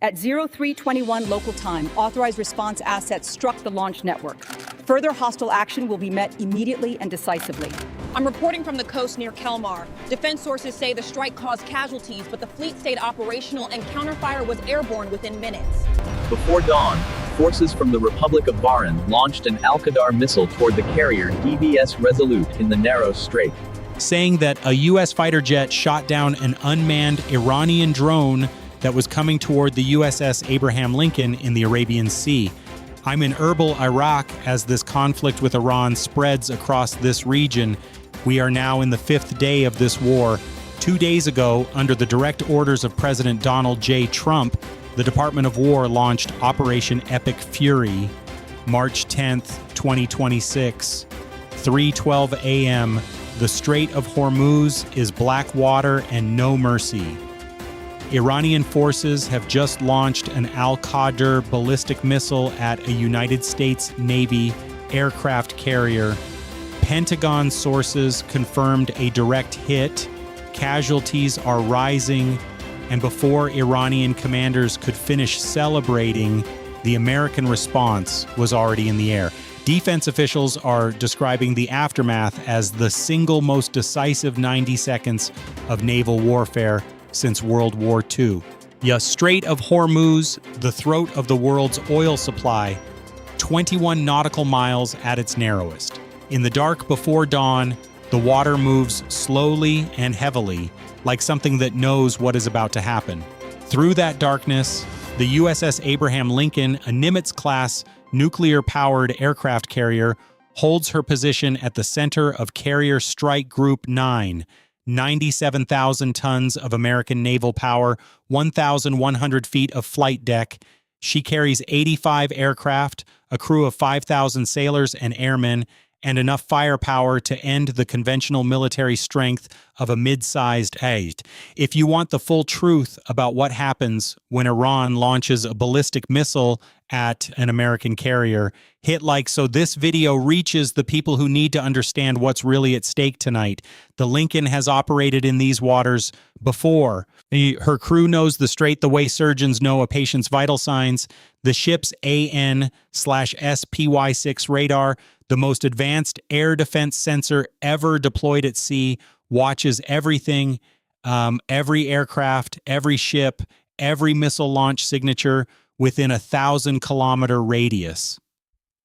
At 0321 local time, authorized response assets struck the launch network. Further hostile action will be met immediately and decisively. I'm reporting from the coast near Kelmar. Defense sources say the strike caused casualties, but the fleet stayed operational and counterfire was airborne within minutes. Before dawn, forces from the Republic of Bahrain launched an Al-Qadr missile toward the carrier DBS Resolute in the narrow strait, saying that a U.S. fighter jet shot down an unmanned Iranian drone that was coming toward the USS Abraham Lincoln in the Arabian Sea. I'm in Erbil, Iraq, as this conflict with Iran spreads across this region. We are now in the 5th day of this war. 2 days ago, under the direct orders of President Donald J. Trump, the Department of War launched Operation Epic Fury, March 10th, 2026, 3:12 a.m. The Strait of Hormuz is black water and no mercy. Iranian forces have just launched an Al-Qadr ballistic missile at a United States Navy aircraft carrier. Pentagon sources confirmed a direct hit. Casualties are rising, and before Iranian commanders could finish celebrating, the American response was already in the air. Defense officials are describing the aftermath as the single most decisive 90 seconds of naval warfare since World War II. The Strait of Hormuz, the throat of the world's oil supply, 21 nautical miles at its narrowest. In the dark before dawn, the water moves slowly and heavily, like something that knows what is about to happen. Through that darkness, the USS Abraham Lincoln, a Nimitz-class nuclear-powered aircraft carrier, holds her position at the center of Carrier Strike Group 9, 97,000 tons of American naval power, 1,100 feet of flight deck. She carries 85 aircraft, a crew of 5,000 sailors and airmen, and enough firepower to end the conventional military strength of a mid-sized age. If you want the full truth about what happens when Iran launches a ballistic missile at an American carrier, hit like so this video reaches the people who need to understand what's really at stake tonight. The Lincoln has operated in these waters before. Her crew knows the strait the way surgeons know a patient's vital signs. The ship's AN/SPY-6 radar, the most advanced air defense sensor ever deployed at sea, watches everything, every aircraft, every ship, every missile launch signature within a 1,000-kilometer radius.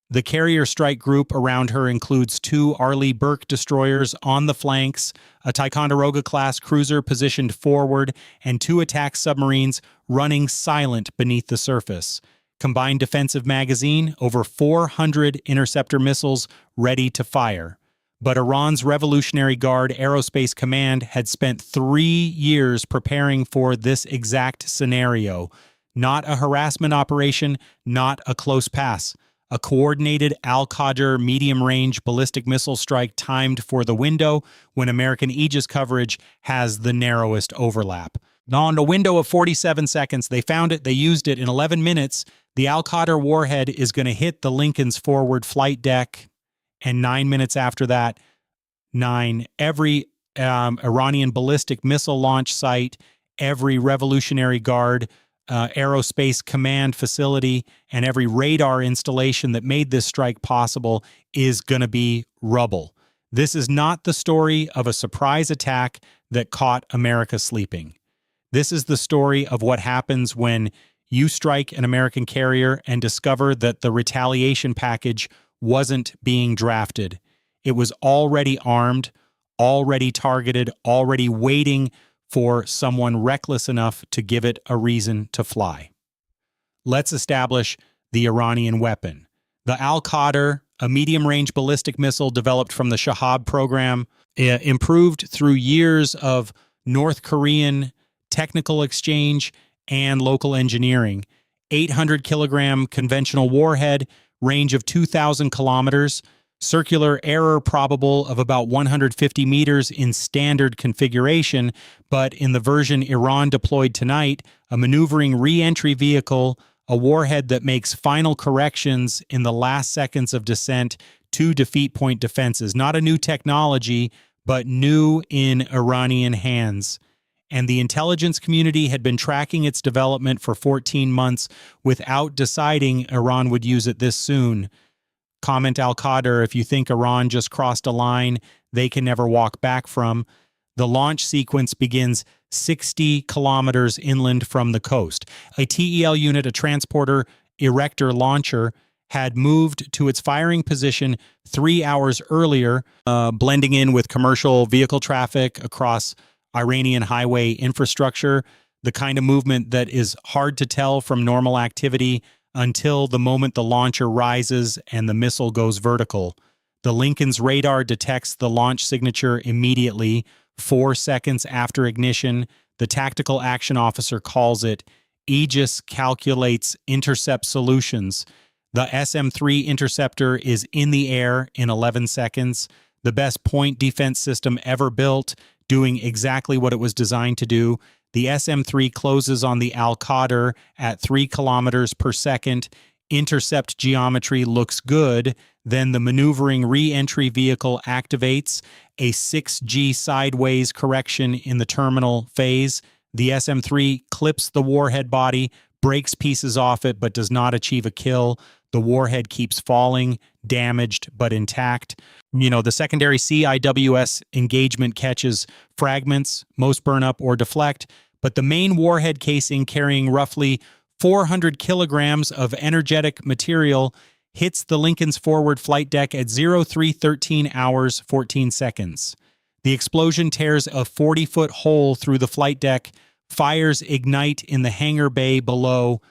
The carrier strike group around her includes 2 Arleigh Burke destroyers on the flanks, a Ticonderoga-class cruiser positioned forward, and 2 attack submarines running silent beneath the surface. Combined defensive magazine, over 400 interceptor missiles ready to fire. But Iran's Revolutionary Guard Aerospace Command had spent 3 years preparing for this exact scenario. Not a harassment operation, not a close pass. A coordinated Al-Qadr medium-range ballistic missile strike timed for the window when American Aegis coverage has the narrowest overlap. On a window of 47 seconds, they found it, they used it in 11 minutes. The Al-Qadr warhead is going to hit the Lincoln's forward flight deck, and 9 minutes after that, every Iranian ballistic missile launch site, every Revolutionary Guard Aerospace Command facility, and every radar installation that made this strike possible is going to be rubble. This is not the story of a surprise attack that caught America sleeping. This is the story of what happens when you strike an American carrier and discover that the retaliation package wasn't being drafted. It was already armed, already targeted, already waiting for someone reckless enough to give it a reason to fly. Let's establish the Iranian weapon. The Al-Qadr, a medium-range ballistic missile developed from the Shahab program, improved through years of North Korean technical exchange and local engineering. 800-kilogram conventional warhead, range of 2,000 kilometers, circular error probable of about 150 meters in standard configuration, but in the version Iran deployed tonight, a maneuvering re-entry vehicle, a warhead that makes final corrections in the last seconds of descent to defeat point defenses. Not a new technology, but new in Iranian hands. and the intelligence community had been tracking its development for 14 months without deciding Iran would use it this soon. Comment Al-Qadr if you think Iran just crossed a line they can never walk back from. The launch sequence begins 60 kilometers inland from the coast. A TEL unit, a transporter erector launcher, had moved to its firing position 3 hours earlier, blending in with commercial vehicle traffic across Iranian highway infrastructure, the kind of movement that is hard to tell from normal activity until the moment the launcher rises and the missile goes vertical. The Lincoln's radar detects the launch signature immediately, 4 seconds after ignition. The tactical action officer calls it. Aegis calculates intercept solutions. The SM-3 interceptor is in the air in 11 seconds. The best point defense system ever built, doing exactly what it was designed to do. The SM-3 closes on the Al-Qadr at 3 kilometers per second. Intercept geometry looks good. Then the maneuvering re-entry vehicle activates a 6G sideways correction in the terminal phase. The SM-3 clips the warhead body, breaks pieces off it, but does not achieve a kill. The warhead keeps falling, damaged but intact. The secondary CIWS engagement catches fragments, most burn up or deflect, but the main warhead casing, carrying roughly 400 kilograms of energetic material, hits the Lincoln's forward flight deck at 0313 hours 14 seconds. The explosion tears a 40-foot hole through the flight deck. Fires ignite in the hangar bay below.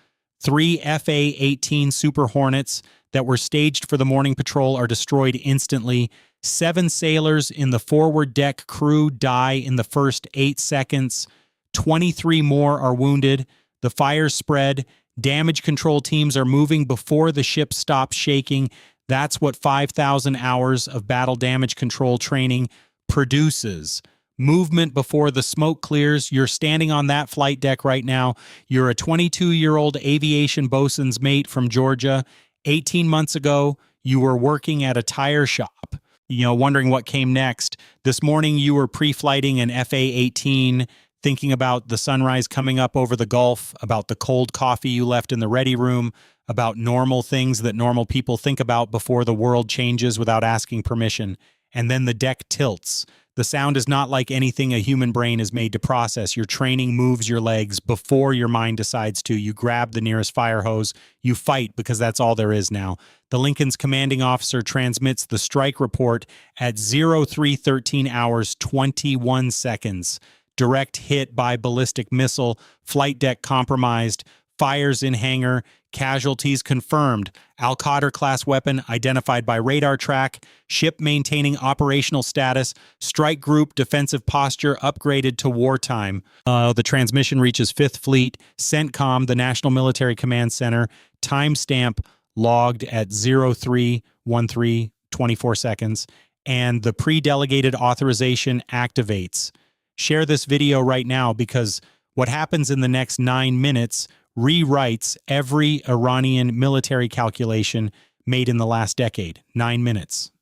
3 FA-18 Super Hornets that were staged for the morning patrol are destroyed instantly. 7 sailors in the forward deck crew die in the first 8 seconds. 23 more are wounded. The fires spread. Damage control teams are moving before the ship stops shaking. That's what 5,000 hours of battle damage control training produces. Movement before the smoke clears. You're standing on that flight deck right now. You're a 22-year-old aviation bosun's mate from Georgia. 18 months ago, you were working at a tire shop, wondering what came next. This morning, you were pre-flighting an FA-18, thinking about the sunrise coming up over the Gulf, about the cold coffee you left in the ready room, about normal things that normal people think about before the world changes without asking permission. And then the deck tilts. The sound is not like anything a human brain is made to process. Your training moves your legs before your mind decides to. You grab the nearest fire hose. You fight because that's all there is now. The Lincoln's commanding officer transmits the strike report at 0313 hours 21 seconds. Direct hit by ballistic missile. Flight deck compromised. Fires in hangar. Casualties confirmed. Al-Qadr class weapon identified by radar track. Ship maintaining operational status. Strike group defensive posture upgraded to wartime. The transmission reaches 5th Fleet. CENTCOM, the National Military Command Center. Timestamp logged at 0313 24 seconds. And the pre-delegated authorization activates. Share this video right now because what happens in the next 9 minutes rewrites every Iranian military calculation made in the last decade. 9 minutes.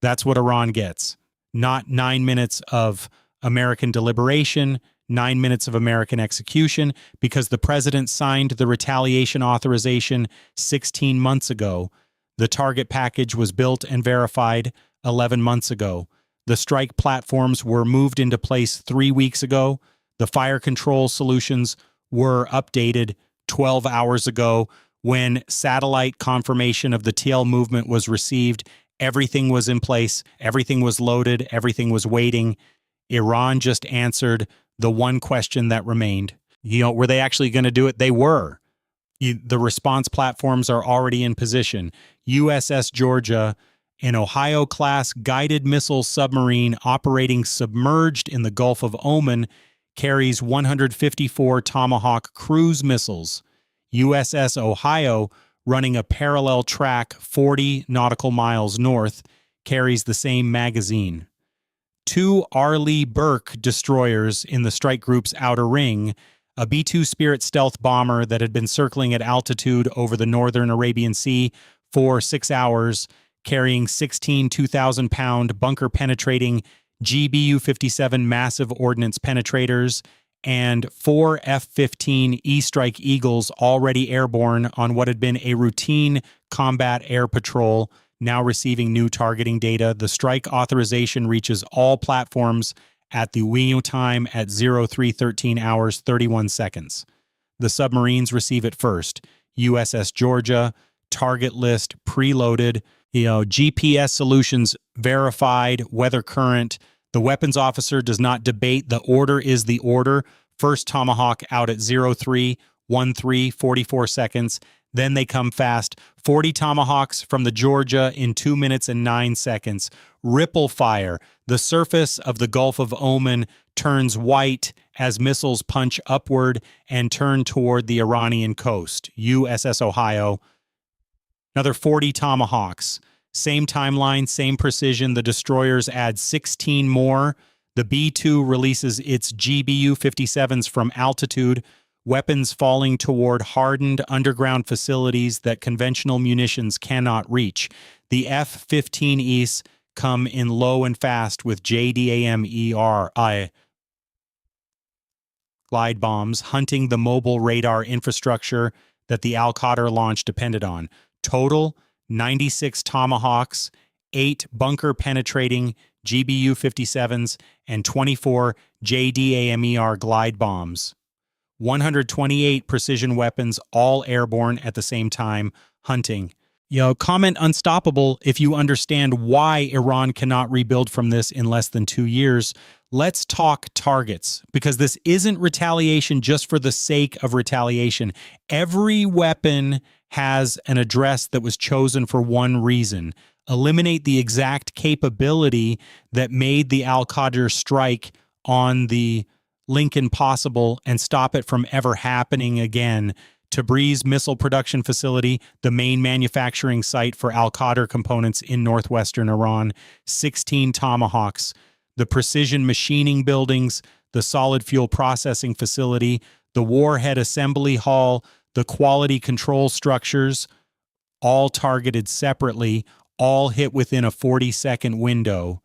That's what Iran gets. Not 9 minutes of American deliberation, 9 minutes of American execution, because the president signed the retaliation authorization 16 months ago. The target package was built and verified 11 months ago. The strike platforms were moved into place 3 weeks ago. The fire control solutions were updated 12 hours ago. When satellite confirmation of the TL movement was received, everything was in place, everything was loaded, everything was waiting. Iran just answered the one question that remained. Were they actually going to do it? They were. The response platforms are already in position. USS Georgia, an Ohio-class guided missile submarine operating submerged in the Gulf of Oman, carries 154 Tomahawk cruise missiles. USS Ohio, running a parallel track 40 nautical miles north, carries the same magazine. 2 Arleigh Burke destroyers in the strike group's outer ring, a B-2 Spirit stealth bomber that had been circling at altitude over the northern Arabian Sea for 6 hours, carrying 16 2,000-pound bunker-penetrating GBU-57 massive ordnance penetrators, and 4 F-15E Strike Eagles already airborne on what had been a routine combat air patrol, now receiving new targeting data. The strike authorization reaches all platforms at the wing time at 0313 hours 31 seconds. The submarines receive it first. USS Georgia, target list preloaded, GPS solutions verified, weather current. The weapons officer does not debate. The order is the order. First Tomahawk out at 0313, 44 seconds. Then they come fast. 40 Tomahawks from the Georgia in 2 minutes and 9 seconds. Ripple fire. The surface of the Gulf of Oman turns white as missiles punch upward and turn toward the Iranian coast. USS Ohio. Another 40 Tomahawks. Same timeline, same precision. The destroyers add 16 more. The B-2 releases its GBU-57s from altitude, weapons falling toward hardened underground facilities that conventional munitions cannot reach. The F-15Es come in low and fast with JDAM-ERI glide bombs, hunting the mobile radar infrastructure that the Al-Qadr launch depended on. Total, 96 Tomahawks, 8 bunker-penetrating GBU-57s, and 24 JDAMER glide bombs. 128 precision weapons, all airborne at the same time, hunting. Comment unstoppable if you understand why Iran cannot rebuild from this in less than 2 years. Let's talk targets, because this isn't retaliation just for the sake of retaliation. Every weapon has an address that was chosen for one reason: eliminate the exact capability that made the Al-Qadr strike on the Lincoln possible and stop it from ever happening again. Tabriz Missile Production Facility, the main manufacturing site for Al-Qadr components in northwestern Iran, 16 Tomahawks. The precision machining buildings, the solid fuel processing facility, the warhead assembly hall, the quality control structures, all targeted separately, all hit within a 40-second window.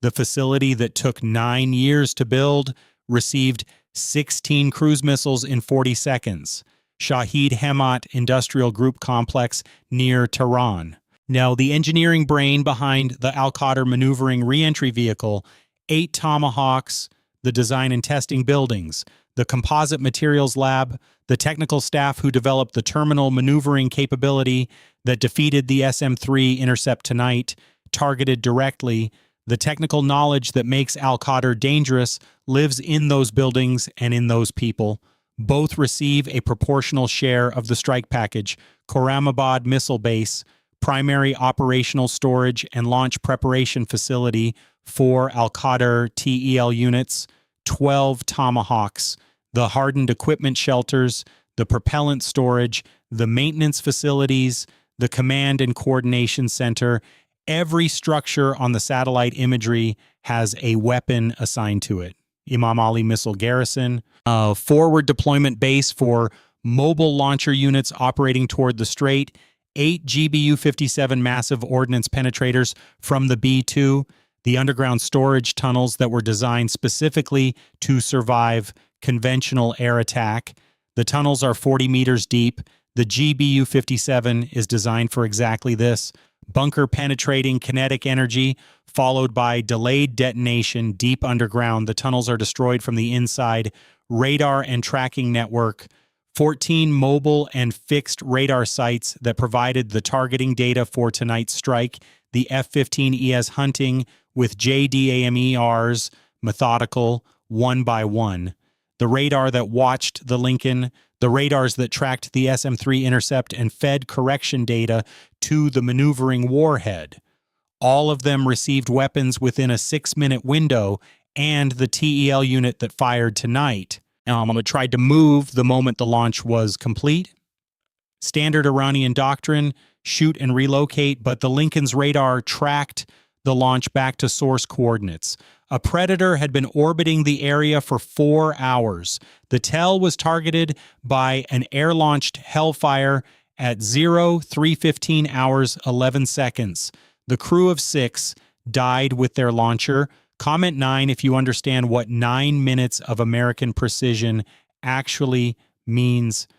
The facility that took 9 years to build received 16 cruise missiles in 40 seconds. Shahid Hemmat Industrial Group Complex near Tehran. Now, the engineering brain behind the Al-Qadr maneuvering reentry vehicle, 8 Tomahawks, the design and testing buildings, the composite materials lab, the technical staff who developed the terminal maneuvering capability that defeated the SM-3 intercept tonight, targeted directly. The technical knowledge that makes Al-Qadr dangerous lives in those buildings and in those people. Both receive a proportional share of the strike package. Khorramabad Missile Base, primary operational storage and launch preparation facility for Al-Qadr TEL units, 12 Tomahawks, the hardened equipment shelters, the propellant storage, the maintenance facilities, the command and coordination center. Every structure on the satellite imagery has a weapon assigned to it. Imam Ali Missile Garrison, a forward deployment base for mobile launcher units operating toward the Strait, 8 GBU-57 massive ordnance penetrators from the B-2, the underground storage tunnels that were designed specifically to survive conventional air attack. The tunnels are 40 meters deep. The GBU-57 is designed for exactly this. Bunker penetrating kinetic energy, followed by delayed detonation deep underground. The tunnels are destroyed from the inside. Radar and tracking network. 14 mobile and fixed radar sites that provided the targeting data for tonight's strike. The F-15ES hunting with JDAMERs, methodical, one by one. The radar that watched the Lincoln, the radars that tracked the SM-3 intercept and fed correction data to the maneuvering warhead. All of them received weapons within a 6-minute window, and the TEL unit that fired tonight tried to move the moment the launch was complete. Standard Iranian doctrine, shoot and relocate, but the Lincoln's radar tracked the launch back to source coordinates. A Predator had been orbiting the area for 4 hours. The TEL was targeted by an air-launched Hellfire at 0315 hours 11 seconds. The crew of 6 died with their launcher. Comment 9 if you understand what 9 minutes of American precision actually means.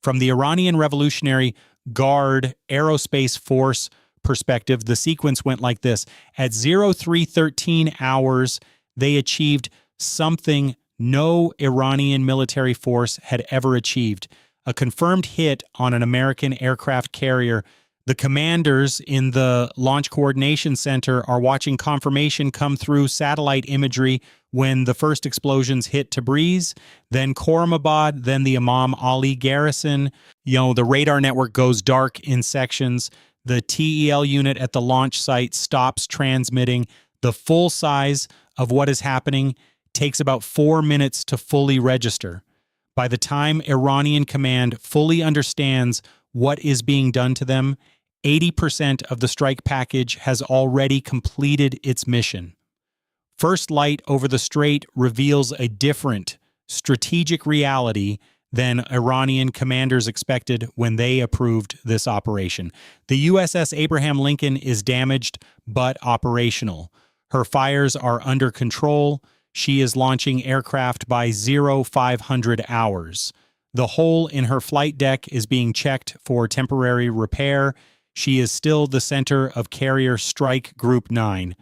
From the Iranian Revolutionary Guard Aerospace Force perspective, the sequence went like this. At 0313 hours, they achieved something no Iranian military force had ever achieved, a confirmed hit on an American aircraft carrier. The commanders in the Launch Coordination Center are watching confirmation come through satellite imagery when the first explosions hit Tabriz, then Khorramabad, then the Imam Ali garrison. The radar network goes dark in sections. The TEL unit at the launch site stops transmitting. The full size of what is happening takes about 4 minutes to fully register. By the time Iranian command fully understands what is being done to them, 80% of the strike package has already completed its mission. First light over the strait reveals a different strategic reality than Iranian commanders expected when they approved this operation. The USS Abraham Lincoln is damaged but operational. Her fires are under control. She is launching aircraft by 0500 hours. The hole in her flight deck is being checked for temporary repair. She is still the center of Carrier Strike Group 9.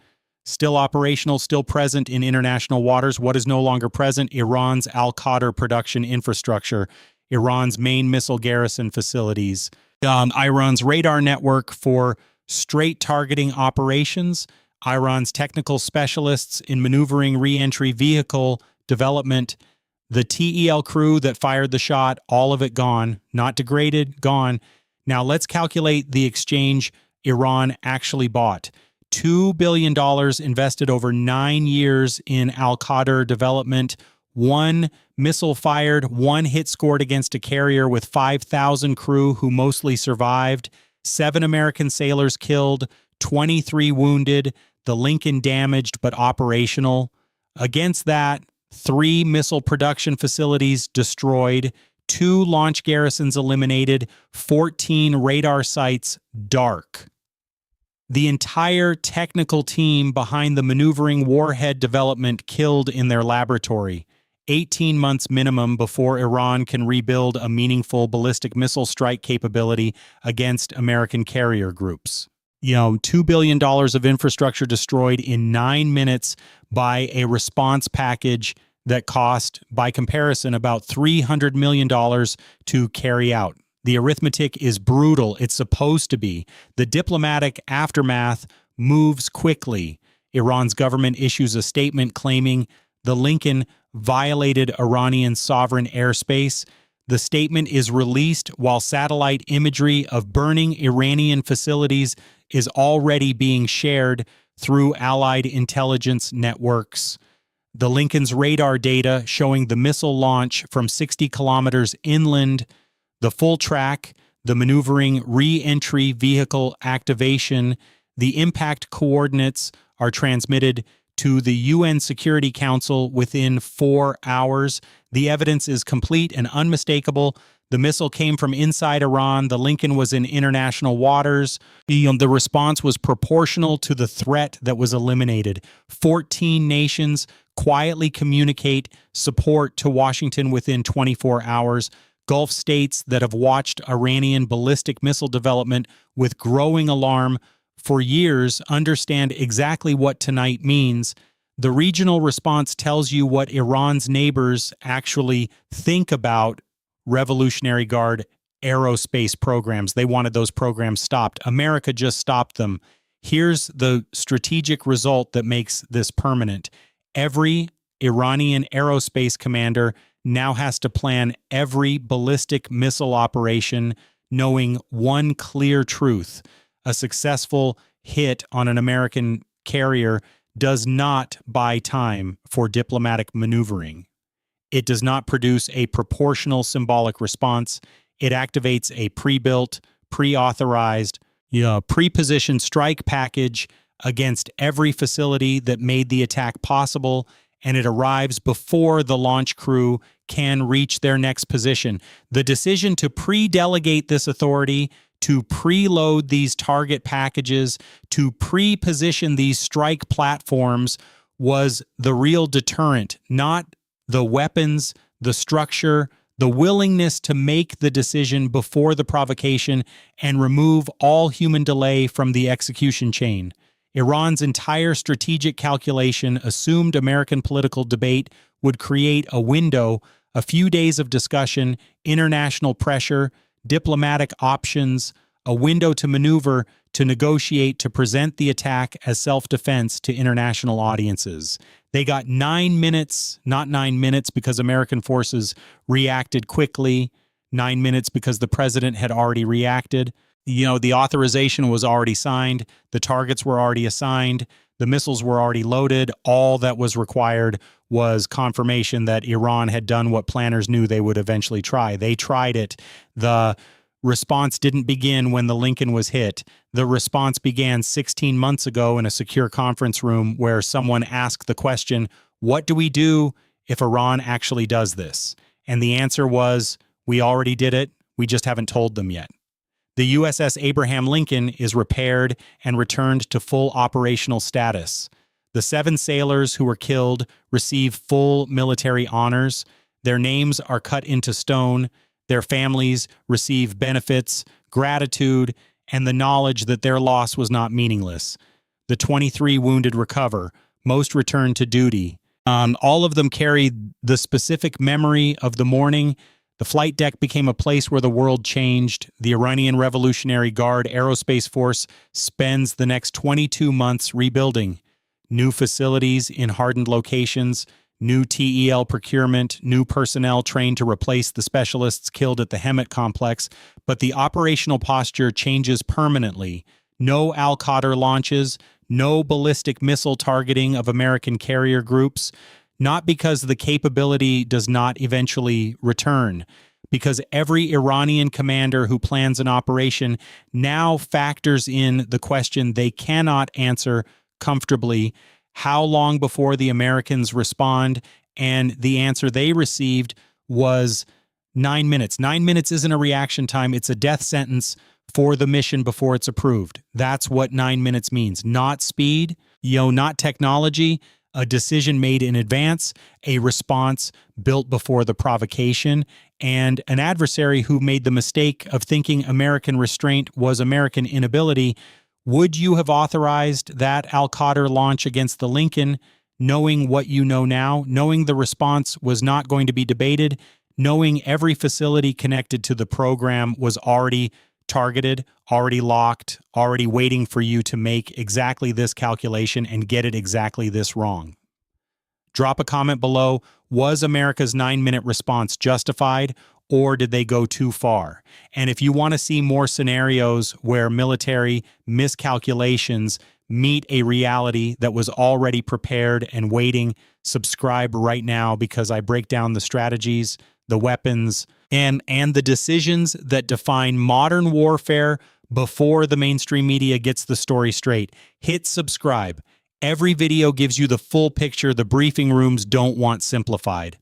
Still operational, still present in international waters. What is no longer present? Iran's Al-Qadr production infrastructure, Iran's main missile garrison facilities, Iran's radar network for straight targeting operations, Iran's technical specialists in maneuvering re-entry vehicle development, the TEL crew that fired the shot, all of it gone, not degraded, gone. Now let's calculate the exchange Iran actually bought. $2 billion invested over 9 years in Al-Qadr development, 1 missile fired, 1 hit scored against a carrier with 5,000 crew who mostly survived, 7 American sailors killed, 23 wounded, the Lincoln damaged but operational. Against that, 3 missile production facilities destroyed, 2 launch garrisons eliminated, 14 radar sites dark. The entire technical team behind the maneuvering warhead development killed in their laboratory. 18 months minimum before Iran can rebuild a meaningful ballistic missile strike capability against American carrier groups. $2 billion of infrastructure destroyed in 9 minutes by a response package that cost, by comparison, about $300 million to carry out. The arithmetic is brutal. It's supposed to be. The diplomatic aftermath moves quickly. Iran's government issues a statement claiming the Lincoln violated Iranian sovereign airspace. The statement is released while satellite imagery of burning Iranian facilities is already being shared through allied intelligence networks. The Lincoln's radar data showing the missile launch from 60 kilometers inland, the full track, the maneuvering re-entry vehicle activation, the impact coordinates are transmitted to the UN Security Council within 4 hours. The evidence is complete and unmistakable. The missile came from inside Iran. The Lincoln was in international waters. The response was proportional to the threat that was eliminated. 14 nations quietly communicate support to Washington within 24 hours. Gulf states that have watched Iranian ballistic missile development with growing alarm for years understand exactly what tonight means. The regional response tells you what Iran's neighbors actually think about Revolutionary Guard aerospace programs. They wanted those programs stopped. America just stopped them. Here's the strategic result that makes this permanent. Every Iranian aerospace commander now has to plan every ballistic missile operation knowing one clear truth. A successful hit on an American carrier does not buy time for diplomatic maneuvering. It does not produce a proportional symbolic response. It activates a pre-built, pre-authorized, pre-positioned strike package against every facility that made the attack possible, and it arrives before the launch crew can reach their next position. The decision to pre-delegate this authority, to preload these target packages, to pre-position these strike platforms was the real deterrent, not the weapons, the structure, the willingness to make the decision before the provocation and remove all human delay from the execution chain. Iran's entire strategic calculation assumed American political debate would create a window, a few days of discussion, international pressure, diplomatic options, a window to maneuver, to negotiate, to present the attack as self-defense to international audiences. They got 9 minutes, not 9 minutes because American forces reacted quickly, 9 minutes because the president had already reacted. The authorization was already signed, the targets were already assigned, the missiles were already loaded. All that was required was confirmation that Iran had done what planners knew they would eventually try. They tried it. The response didn't begin when the Lincoln was hit. The response began 16 months ago in a secure conference room where someone asked the question, what do we do if Iran actually does this? And the answer was, we already did it. We just haven't told them yet. The USS Abraham Lincoln is repaired and returned to full operational status. The 7 sailors who were killed receive full military honors. Their names are cut into stone. Their families receive benefits, gratitude, and the knowledge that their loss was not meaningless. The 23 wounded recover. Most return to duty. All of them carry the specific memory of the morning. The flight deck became a place where the world changed. The Iranian Revolutionary Guard Aerospace Force spends the next 22 months rebuilding. New facilities in hardened locations, new TEL procurement, new personnel trained to replace the specialists killed at the Hemet complex, but the operational posture changes permanently. No Al-Qadr launches, no ballistic missile targeting of American carrier groups, not because the capability does not eventually return, because every Iranian commander who plans an operation now factors in the question they cannot answer comfortably: how long before the Americans respond? And the answer they received was 9 minutes. 9 minutes isn't a reaction time. It's a death sentence for the mission before it's approved. That's what 9 minutes means. Not speed, not technology, a decision made in advance, a response built before the provocation, and an adversary who made the mistake of thinking American restraint was American inability. Would you have authorized that Al-Qadr launch against the Lincoln, knowing what you know now, knowing the response was not going to be debated, knowing every facility connected to the program was already targeted, already locked, already waiting for you to make exactly this calculation and get it exactly this wrong? Drop a comment below. Was America's 9-minute response justified, or did they go too far? And if you want to see more scenarios where military miscalculations meet a reality that was already prepared and waiting, subscribe right now, because I break down the strategies, the weapons, and the decisions that define modern warfare before the mainstream media gets the story straight. Hit subscribe. Every video gives you the full picture the briefing rooms don't want simplified.